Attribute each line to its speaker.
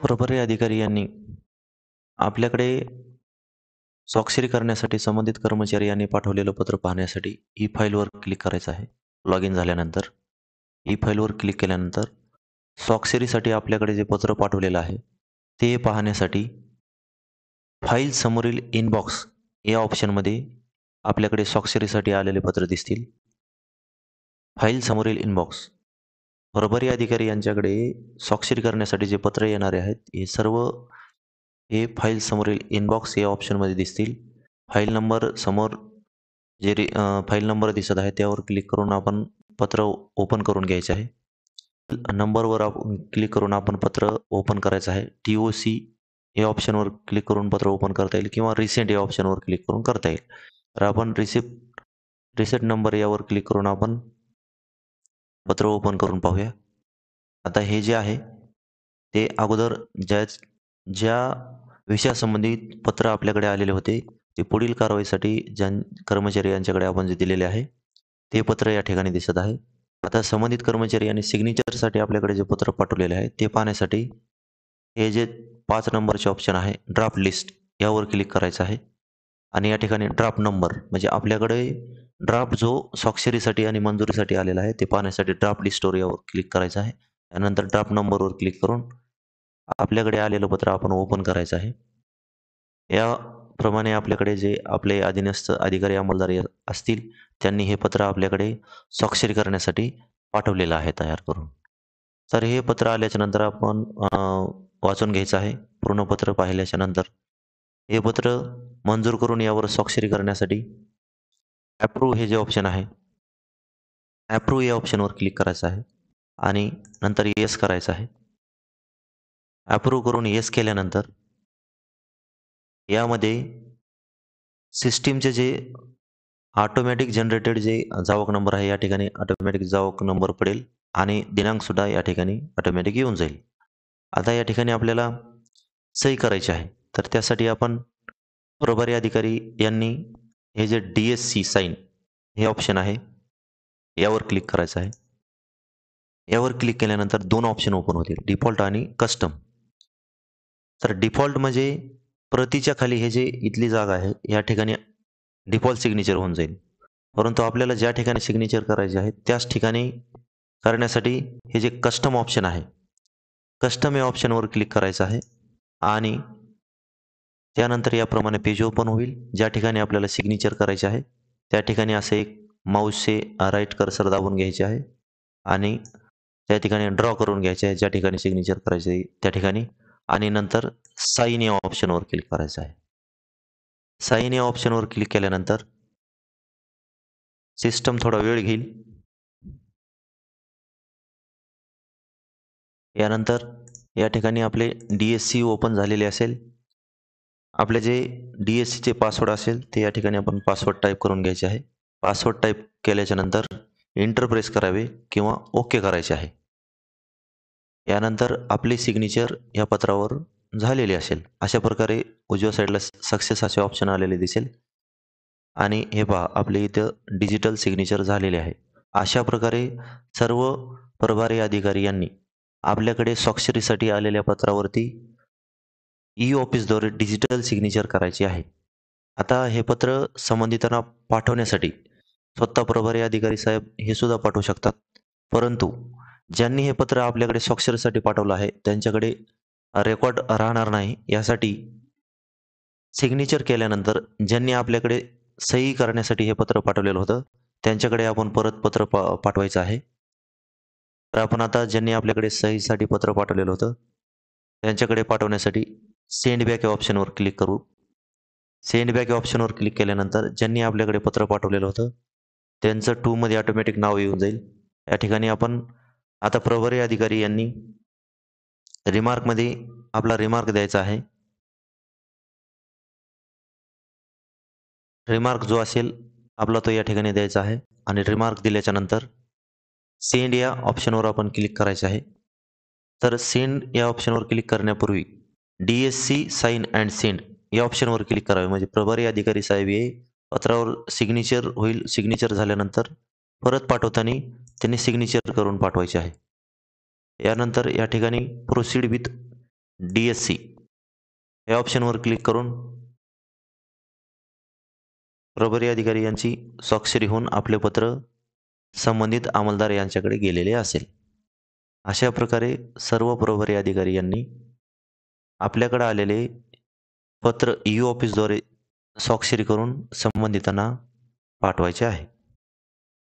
Speaker 1: प्रभारी अधिकारी यांनी आपल्याकडे स्वाक्षरी करण्यासाठी संबंधित कर्मचारी यांनी पाठवलेलं पत्र पाहण्यासाठी ई फाईलवर क्लिक करायचं आहे. लॉग इन झाल्यानंतर ई फाईलवर क्लिक केल्यानंतर स्वाक्षरीसाठी आपल्याकडे जे पत्र पाठवलेलं आहे ते पाहण्यासाठी फाईल समोरील इनबॉक्स या ऑप्शनमध्ये आपल्याकडे स्वाक्षरीसाठी आलेले पत्र दिसतील. फाईल समोरील इनबॉक्स प्रभारी अधिकारी यांच्याकडे स्वाक्षरी करण्यासाठी जे पत्र येणारे आहेत हे फाईल समोरील इनबॉक्स या ऑप्शनमध्ये दिसतील. फाईल नंबर समोर फाईल नंबर दिसत आहे त्यावर क्लिक करून आपण पत्र ओपन करून घ्यायचे आहे. नंबरवर आपण क्लिक करून आपण पत्र ओपन करायचं आहे. TOC या ऑप्शनवर क्लिक करून पत्र ओपन करता येईल किंवा रिसेंट या ऑप्शनवर क्लिक करून करता येईल. तर आपण रिसेट नंबर यावर क्लिक करून आपण पत्र ओपन करून पाहूया. आता हे जे आहे ते अगोदर ज्या विषयासंबंधित पत्र आपल्याकडे आलेले होते ते पुढील कारवाईसाठी कर्मचारी यांच्याकडे आपण जे दिलेले आहे ते पत्र या ठिकाणी दिसत आहे. आता संबंधित कर्मचारी आणि सिग्नेचरसाठी आपल्याकडे जे पत्र पाठवलेले आहे ते पाहण्यासाठी हे जे 5 नंबरचे ऑप्शन आहे ड्राफ्ट लिस्ट यावर क्लिक करायचं आहे आणि या ठिकाणी ड्राफ्ट नंबर म्हणजे आपल्याकडे ड्राफ्ट जो स्वाक्षरीसाठी आणि मंजुरीसाठी आलेला आहे ते पाहण्यासाठी ड्राफ्ट लिस्टवर यावर क्लिक करायचं आहे. त्यानंतर ड्राफ्ट नंबरवर क्लिक करून आपल्याकडे आलेलं पत्र आपण ओपन करायचं आहे. याप्रमाणे आपल्याकडे जे आपले अधीनस्थ अधिकारी अंमलदार असतील त्यांनी हे पत्र आपल्याकडे स्वाक्षरी करण्यासाठी पाठवलेलं आहे तयार करून. तर हे पत्र आल्याच्या नंतर आपण वाचून घ्यायचं आहे. पूर्ण पत्र पाहिल्याच्या नंतर हे पत्र मंजूर करून यावर स्वाक्षरी करण्यासाठी अप्रूव्ह हे जे ऑप्शन आहे अप्रूव्ह या ऑप्शनवर क्लिक करायचं आहे आणि नंतर येस करायचं आहे. अप्रूव्ह करून येस केल्यानंतर यामध्ये सिस्टीमचे जे ऑटोमॅटिक जनरेटेड जे जावक नंबर आहे या ठिकाणी ऑटोमॅटिक जावक नंबर पडेल आणि दिनांकसुद्धा या ठिकाणी ऑटोमॅटिक येऊन जाईल. आता या ठिकाणी आपल्याला सही करायची आहे. तर त्यासाठी आपण प्रभारी अधिकारी यांनी हे जे DSC साइन हे ऑप्शन आहे यावर क्लिक करायचं आहे. यावर क्लिक केल्यानंतर 2 ऑप्शन ओपन होतील डिफॉल्ट आणि कस्टम. तर डिफॉल्ट म्हणजे प्रतीच्या खाली हे जे इथली जागा आहे या ठिकाणी डिफॉल्ट सिग्नेचर होऊन जाईल. परंतु आपल्याला ज्या ठिकाणी सिग्नेचर करायचे आहे त्याच ठिकाणी करण्यासाठी हे जे कस्टम ऑप्शन आहे कस्टम या ऑप्शनवर क्लिक करायचं आहे आणि त्यानंतर याप्रमाणे पेज ओपन होईल. ज्या ठिकाणी आपल्याला सिग्नेचर करायचे आहे त्या ठिकाणी असे एक माऊसचे राईट कर्सर दाबून घ्यायचे आहे आणि त्या ठिकाणी ड्रॉ करून घ्यायचे आहे ज्या ठिकाणी सिग्नेचर करायचे आहे त्या ठिकाणी आणि नंतर साइन या ऑप्शनवर क्लिक करायचं आहे. साइन या ऑप्शनवर क्लिक केल्यानंतर सिस्टम थोडा वेळ घेईल. यानंतर या ठिकाणी आपले DSC ओपन झालेले असेल. आपले जे DSCचे पासवर्ड असेल ते या ठिकाणी आपण पासवर्ड टाईप करून घ्यायचे आहे. पासवर्ड टाईप केल्याच्या नंतर एंटर प्रेस करावे किंवा ओके करायचे आहे. यानंतर आपली सिग्नेचर या पत्रावर झालेली असेल. अशा प्रकारे उजव्या साईडला सक्सेस असे ऑप्शन आलेले दिसेल आणि हे पहा आपले इथं डिजिटल सिग्नेचर झालेले आहे. अशा प्रकारे सर्व प्रभारी अधिकारी यांनी आपल्याकडे स्वाक्षरीसाठी आलेल्या पत्रावरती ऑफिसद्वारे डिजिटल सिग्नेचर करायची आहे. आता हे पत्र संबंधितांना पाठवण्यासाठी स्वतः प्रभारी अधिकारी साहेब हे सुद्धा पाठवू शकतात. परंतु ज्यांनी हे पत्र आपल्याकडे स्वाक्षरीसाठी पाठवलं आहे त्यांच्याकडे रेकॉर्ड राहणार नाही. यासाठी सिग्नेचर केल्यानंतर ज्यांनी आपल्याकडे सही करण्यासाठी हे पत्र पाठवलेलं होतं त्यांच्याकडे आपण परत पत्र पाठवायचं आहे. तर आपण आता ज्यांनी आपल्याकडे सहीसाठी पत्र पाठवलेलं होतं त्यांच्याकडे पाठवण्यासाठी सेंड बॅक या ऑप्शनवर क्लिक करू. सेंड बॅक या ऑप्शनवर क्लिक केल्यानंतर ज्यांनी आपल्याकडे पत्र पाठवलेलं होतं त्यांचं 2 मध्ये ऑटोमॅटिक नाव येऊन जाईल. या ठिकाणी आपण आता प्रभारी अधिकारी यांनी रिमार्कमध्ये आपला रिमार्क द्यायचा आहे. रिमार्क जो असेल आपला तो या ठिकाणी द्यायचा आहे आणि रिमार्क दिल्याच्या नंतर सेंड या ऑप्शनवर आपण क्लिक करायचे आहे. तर सेंड या ऑप्शनवर क्लिक करण्यापूर्वी DSC साइन अँड सेंड या ऑप्शनवर क्लिक करावे म्हणजे प्रभारी अधिकारी साहेब हे पत्रावर सिग्नेचर होईल. सिग्नेचर झाल्यानंतर परत पाठवताना त्यांनी सिग्नेचर करून पाठवायचे आहे. यानंतर या ठिकाणी प्रोसीड विथ डी-एस-सी या ऑप्शनवर क्लिक करून प्रभारी अधिकारी यांची स्वाक्षरी होऊन आपले पत्र संबंधित अंमलदार यांच्याकडे गेलेले असेल. अशा प्रकारे सर्व प्रभारी अधिकारी यांनी आपल्याकडे आलेले पत्र ई ऑफिसद्वारे स्वाक्षरी करून संबंधितांना पाठवायचे आहे.